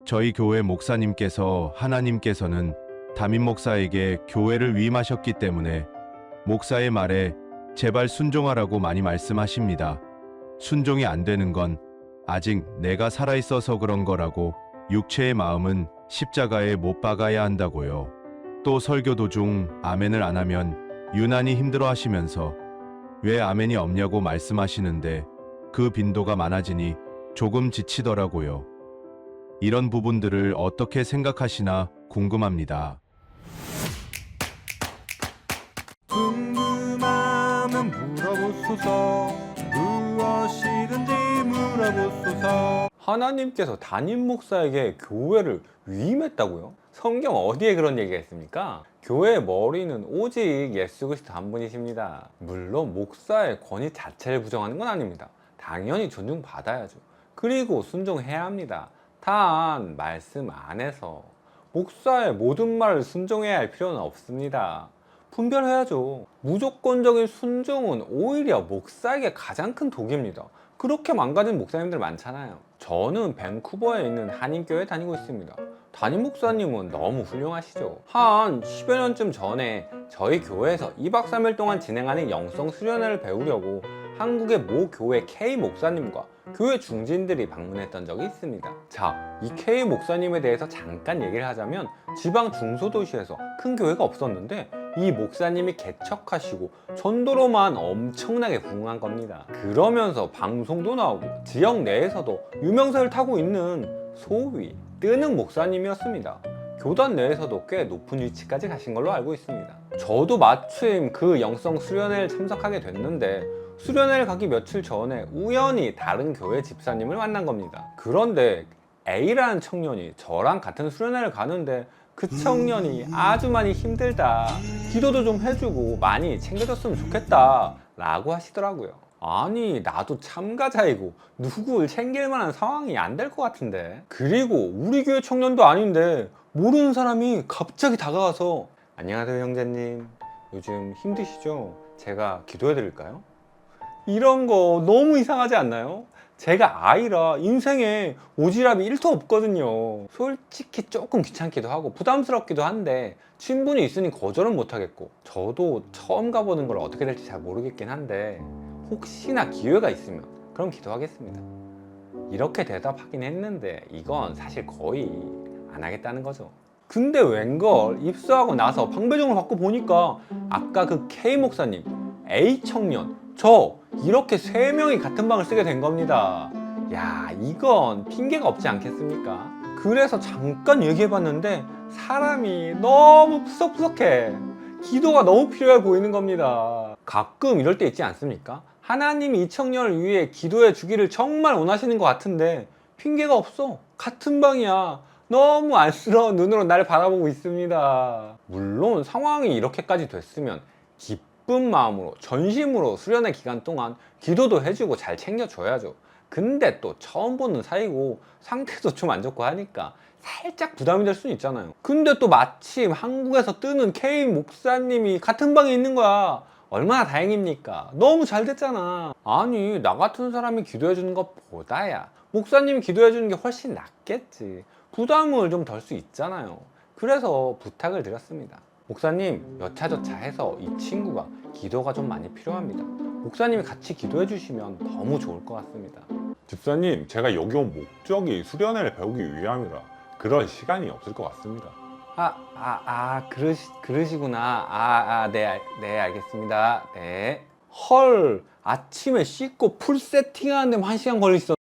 저희 교회 목사님께서 하나님께서는 담임 목사에게 교회를 위임하셨기 때문에 목사의 말에 제발 순종하라고 많이 말씀하십니다. 순종이 안 되는 건 아직 내가 살아있어서 그런 거라고 육체의 마음은 십자가에 못 박아야 한다고요. 또 설교 도중 아멘을 안 하면 유난히 힘들어 하시면서 왜 아멘이 없냐고 말씀하시는데 그 빈도가 많아지니 조금 지치더라고요. 이런 부분들을 어떻게 생각하시나 궁금합니다. 궁금하면 물어보소서. 무엇이든지 물어보소서. 하나님께서 담임 목사에게 교회를 위임했다고요? 성경 어디에 그런 얘기가 있습니까? 교회의 머리는 오직 예수 그리스도 한 분이십니다. 물론 목사의 권위 자체를 부정하는 건 아닙니다. 당연히 존중받아야죠. 그리고 순종해야 합니다. 단 말씀 안에서 목사의 모든 말을 순종해야 할 필요는 없습니다. 분별해야죠. 무조건적인 순종은 오히려 목사에게 가장 큰 독입니다. 그렇게 망가진 목사님들 많잖아요. 저는 밴쿠버에 있는 한인교회 다니고 있습니다. 담임 목사님은 너무 훌륭하시죠. 한 10여 년쯤 전에 저희 교회에서 2박 3일 동안 진행하는 영성 수련회를 배우려고 한국의 모 교회 K 목사님과 교회 중진들이 방문했던 적이 있습니다. 자, 이 K 목사님에 대해서 잠깐 얘기를 하자면 지방 중소도시에서 큰 교회가 없었는데 이 목사님이 개척하시고 전도로만 엄청나게 부흥한 겁니다. 그러면서 방송도 나오고 지역 내에서도 유명세를 타고 있는 소위 뜨는 목사님이었습니다. 교단 내에서도 꽤 높은 위치까지 가신 걸로 알고 있습니다. 저도 마침 그 영성 수련회를 참석하게 됐는데 수련회를 가기 며칠 전에 우연히 다른 교회 집사님을 만난 겁니다. 그런데 A라는 청년이 저랑 같은 수련회를 가는데 그 청년이 아주 많이 힘들다, 기도도 좀 해주고 많이 챙겨줬으면 좋겠다 라고 하시더라고요. 아니, 나도 참가자이고 누굴 챙길 만한 상황이 안 될 것 같은데. 그리고 우리 교회 청년도 아닌데 모르는 사람이 갑자기 다가가서 안녕하세요 형제님, 요즘 힘드시죠? 제가 기도해 드릴까요? 이런 거 너무 이상하지 않나요? 제가 아이라 인생에 오지랖이 1도 없거든요. 솔직히 조금 귀찮기도 하고 부담스럽기도 한데 친분이 있으니 거절은 못하겠고, 저도 처음 가보는 걸 어떻게 될지 잘 모르겠긴 한데 혹시나 기회가 있으면 그럼 기도하겠습니다. 이렇게 대답하긴 했는데 이건 사실 거의 안 하겠다는 거죠. 근데 웬걸 입수하고 나서 방배정을 받고 보니까 아까 그 K 목사님, A 청년, 저 이렇게 3명이 같은 방을 쓰게 된 겁니다. 야, 이건 핑계가 없지 않겠습니까? 그래서 잠깐 얘기해봤는데 사람이 너무 푸석푸석해. 기도가 너무 필요해 보이는 겁니다. 가끔 이럴 때 있지 않습니까? 하나님이 이 청년을 위해 기도해 주기를 정말 원하시는 것 같은데 핑계가 없어. 같은 방이야. 너무 안쓰러운 눈으로 나를 바라보고 있습니다. 물론 상황이 이렇게까지 됐으면 기쁜 마음으로 전심으로 수련회 기간 동안 기도도 해주고 잘 챙겨줘야죠. 근데 또 처음 보는 사이고 상태도 좀 안 좋고 하니까 살짝 부담이 될 수는 있잖아요. 근데 또 마침 한국에서 뜨는 K 목사님이 같은 방에 있는 거야. 얼마나 다행입니까? 너무 잘 됐잖아. 아니, 나 같은 사람이 기도해 주는 것보다야 목사님이 기도해 주는 게 훨씬 낫겠지. 부담을 좀 덜 수 있잖아요. 그래서 부탁을 드렸습니다. 목사님, 여차저차 해서 이 친구가 기도가 좀 많이 필요합니다. 목사님이 같이 기도해 주시면 너무 좋을 것 같습니다. 집사님, 제가 여기 온 목적이 수련회를 배우기 위함이라 그럴 시간이 없을 것 같습니다. 그러시구나. 네, 알겠습니다. 네. 헐, 아침에 씻고 풀 세팅하는데 1시간 걸리셨어.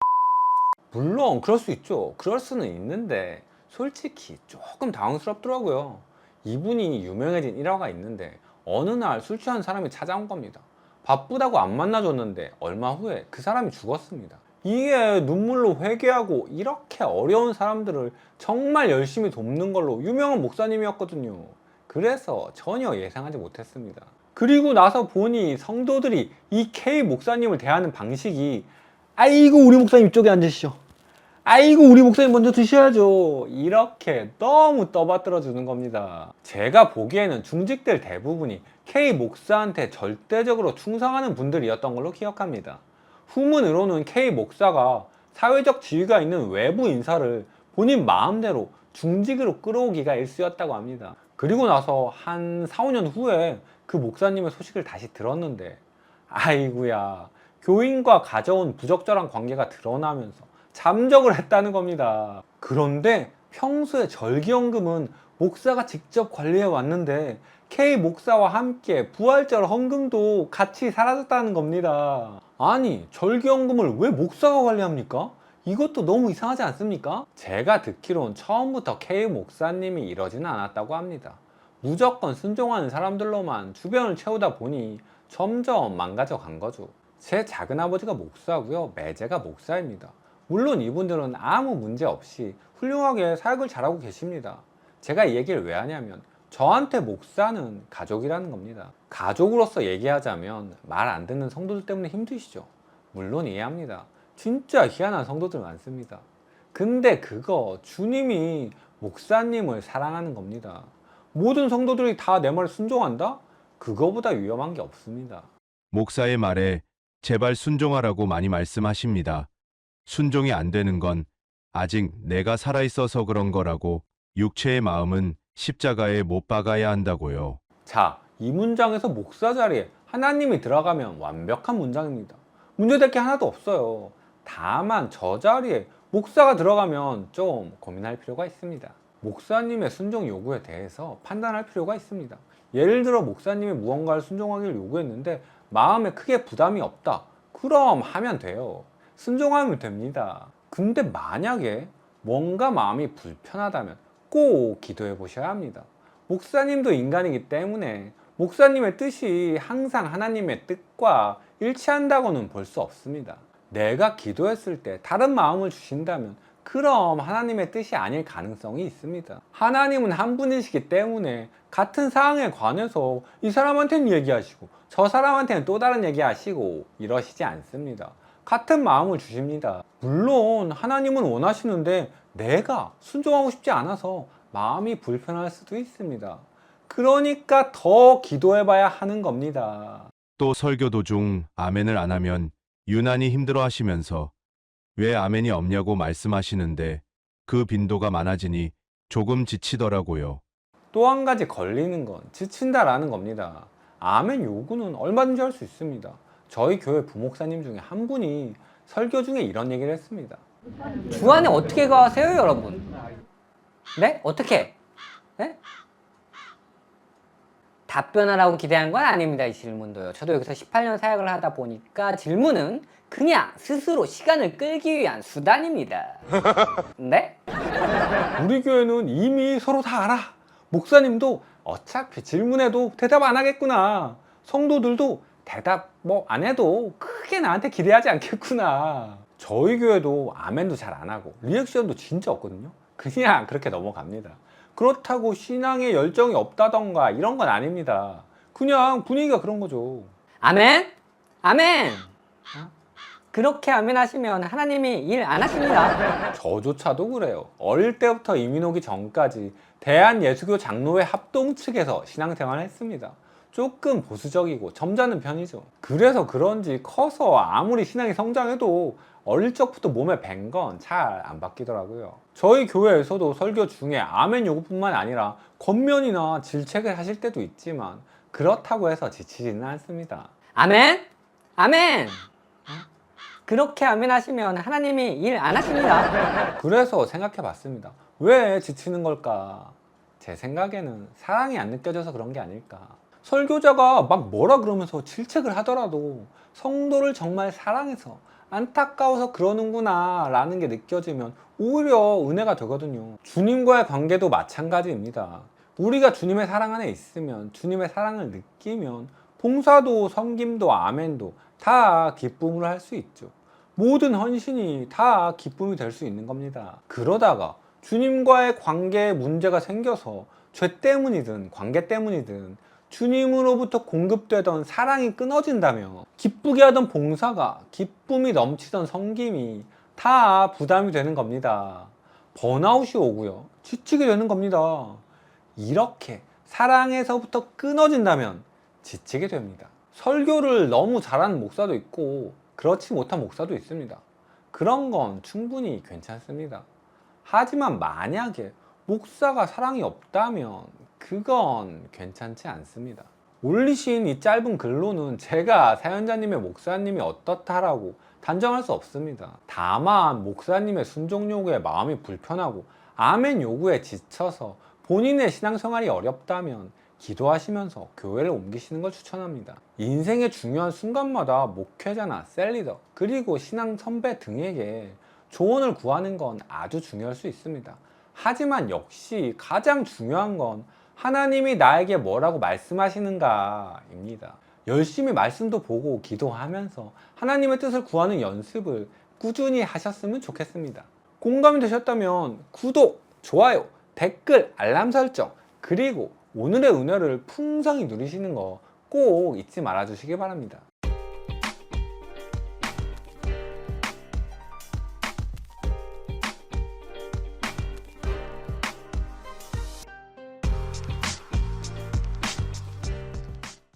물론 그럴 수 있죠. 그럴 수는 있는데 솔직히 조금 당황스럽더라고요. 이분이 유명해진 일화가 있는데 어느 날 술 취한 사람이 찾아온 겁니다. 바쁘다고 안 만나줬는데 얼마 후에 그 사람이 죽었습니다. 이게 눈물로 회개하고 이렇게 어려운 사람들을 정말 열심히 돕는 걸로 유명한 목사님이었거든요. 그래서 전혀 예상하지 못했습니다. 그리고 나서 보니 성도들이 이 K 목사님을 대하는 방식이 아이고 우리 목사님 이쪽에 앉으시죠. 아이고 우리 목사님 먼저 드셔야죠. 이렇게 너무 떠받들어 주는 겁니다. 제가 보기에는 중직들 대부분이 K 목사한테 절대적으로 충성하는 분들이었던 걸로 기억합니다. 후문으로는 K 목사가 사회적 지위가 있는 외부 인사를 본인 마음대로 중직으로 끌어오기가 일쑤였다고 합니다. 그리고 나서 한 4, 5년 후에 그 목사님의 소식을 다시 들었는데 아이구야, 교인과 가져온 부적절한 관계가 드러나면서 잠적을 했다는 겁니다. 그런데 평소에 절기헌금은 목사가 직접 관리해 왔는데 K 목사와 함께 부활절 헌금도 같이 사라졌다는 겁니다. 아니, 절기헌금을 왜 목사가 관리합니까? 이것도 너무 이상하지 않습니까? 제가 듣기론 처음부터 K 목사님이 이러지는 않았다고 합니다. 무조건 순종하는 사람들로만 주변을 채우다 보니 점점 망가져 간 거죠. 제 작은아버지가 목사고요, 매제가 목사입니다. 물론 이분들은 아무 문제 없이 훌륭하게 사역을 잘하고 계십니다. 제가 이 얘기를 왜 하냐면 저한테 목사는 가족이라는 겁니다. 가족으로서 얘기하자면 말 안 듣는 성도들 때문에 힘드시죠. 물론 이해합니다. 진짜 희한한 성도들 많습니다. 근데 그거 주님이 목사님을 사랑하는 겁니다. 모든 성도들이 다 내 말에 순종한다? 그거보다 위험한 게 없습니다. 목사의 말에 제발 순종하라고 많이 말씀하십니다. 순종이 안 되는 건 아직 내가 살아있어서 그런 거라고 육체의 마음은 십자가에 못 박아야 한다고요. 자, 이 문장에서 목사 자리에 하나님이 들어가면 완벽한 문장입니다. 문제될 게 하나도 없어요. 다만 저 자리에 목사가 들어가면 좀 고민할 필요가 있습니다. 목사님의 순종 요구에 대해서 판단할 필요가 있습니다. 예를 들어 목사님이 무언가를 순종하기를 요구했는데 마음에 크게 부담이 없다. 그럼 하면 돼요. 순종하면 됩니다. 근데 만약에 뭔가 마음이 불편하다면 꼭 기도해 보셔야 합니다. 목사님도 인간이기 때문에 목사님의 뜻이 항상 하나님의 뜻과 일치한다고는 볼 수 없습니다. 내가 기도했을 때 다른 마음을 주신다면 그럼 하나님의 뜻이 아닐 가능성이 있습니다. 하나님은 한 분이시기 때문에 같은 사항에 관해서 이 사람한테는 얘기하시고 저 사람한테는 또 다른 얘기하시고 이러시지 않습니다. 같은 마음을 주십니다. 물론 하나님은 원하시는데 내가 순종하고 싶지 않아서 마음이 불편할 수도 있습니다. 그러니까 더 기도해봐야 하는 겁니다. 또 설교 도중 아멘을 안 하면 유난히 힘들어 하시면서 왜 아멘이 없냐고 말씀하시는데 그 빈도가 많아지니 조금 지치더라고요. 또 한 가지 걸리는 건 지친다라는 겁니다. 아멘 요구는 얼마든지 할 수 있습니다. 저희 교회 부목사님 중에 한 분이 설교 중에 이런 얘기를 했습니다. 주안에 어떻게 가세요, 여러분? 네? 어떻게? 네? 답변하라고 기대한 건 아닙니다, 이 질문도요. 저도 여기서 18년 사역을 하다 보니까 질문은 그냥 스스로 시간을 끌기 위한 수단입니다. 네? 우리 교회는 이미 서로 다 알아. 목사님도 어차피 질문해도 대답 안 하겠구나. 성도들도 대답 뭐 안 해도 크게 나한테 기대하지 않겠구나. 저희 교회도 아멘도 잘 안 하고 리액션도 진짜 없거든요. 그냥 그렇게 넘어갑니다. 그렇다고 신앙에 열정이 없다던가 이런 건 아닙니다. 그냥 분위기가 그런 거죠. 아멘? 아멘! 그렇게 아멘 하시면 하나님이 일 안 하십니다. 저조차도 그래요. 어릴 때부터 이민 오기 전까지 대한예수교 장로회 합동 측에서 신앙생활을 했습니다. 조금 보수적이고 점잖은 편이죠. 그래서 그런지 커서 아무리 신앙이 성장해도 어릴 적부터 몸에 밴 건 잘 안 바뀌더라고요. 저희 교회에서도 설교 중에 아멘 요구뿐만 아니라 권면이나 질책을 하실 때도 있지만 그렇다고 해서 지치지는 않습니다. 아멘? 아멘! 그렇게 아멘 하시면 하나님이 일 안 하십니다. 그래서 생각해 봤습니다. 왜 지치는 걸까? 제 생각에는 사랑이 안 느껴져서 그런 게 아닐까. 설교자가 막 뭐라 그러면서 질책을 하더라도 성도를 정말 사랑해서 안타까워서 그러는구나 라는 게 느껴지면 오히려 은혜가 되거든요. 주님과의 관계도 마찬가지입니다. 우리가 주님의 사랑 안에 있으면, 주님의 사랑을 느끼면 봉사도 섬김도 아멘도 다 기쁨으로 할 수 있죠. 모든 헌신이 다 기쁨이 될 수 있는 겁니다. 그러다가 주님과의 관계에 문제가 생겨서 죄 때문이든 관계 때문이든 주님으로부터 공급되던 사랑이 끊어진다면 기쁘게 하던 봉사가, 기쁨이 넘치던 섬김이 다 부담이 되는 겁니다. 번아웃이 오고요. 지치게 되는 겁니다. 이렇게 사랑에서부터 끊어진다면 지치게 됩니다. 설교를 너무 잘하는 목사도 있고 그렇지 못한 목사도 있습니다. 그런 건 충분히 괜찮습니다. 하지만 만약에 목사가 사랑이 없다면 그건 괜찮지 않습니다. 올리신 이 짧은 글로는 제가 사연자님의 목사님이 어떻다라고 단정할 수 없습니다. 다만 목사님의 순종 요구에 마음이 불편하고 아멘 요구에 지쳐서 본인의 신앙생활이 어렵다면 기도하시면서 교회를 옮기시는 걸 추천합니다. 인생의 중요한 순간마다 목회자나 셀리더 그리고 신앙 선배 등에게 조언을 구하는 건 아주 중요할 수 있습니다. 하지만 역시 가장 중요한 건 하나님이 나에게 뭐라고 말씀하시는가입니다. 열심히 말씀도 보고 기도하면서 하나님의 뜻을 구하는 연습을 꾸준히 하셨으면 좋겠습니다. 공감이 되셨다면 구독, 좋아요, 댓글, 알람 설정 그리고 오늘의 은혜를 풍성히 누리시는 거 꼭 잊지 말아 주시기 바랍니다.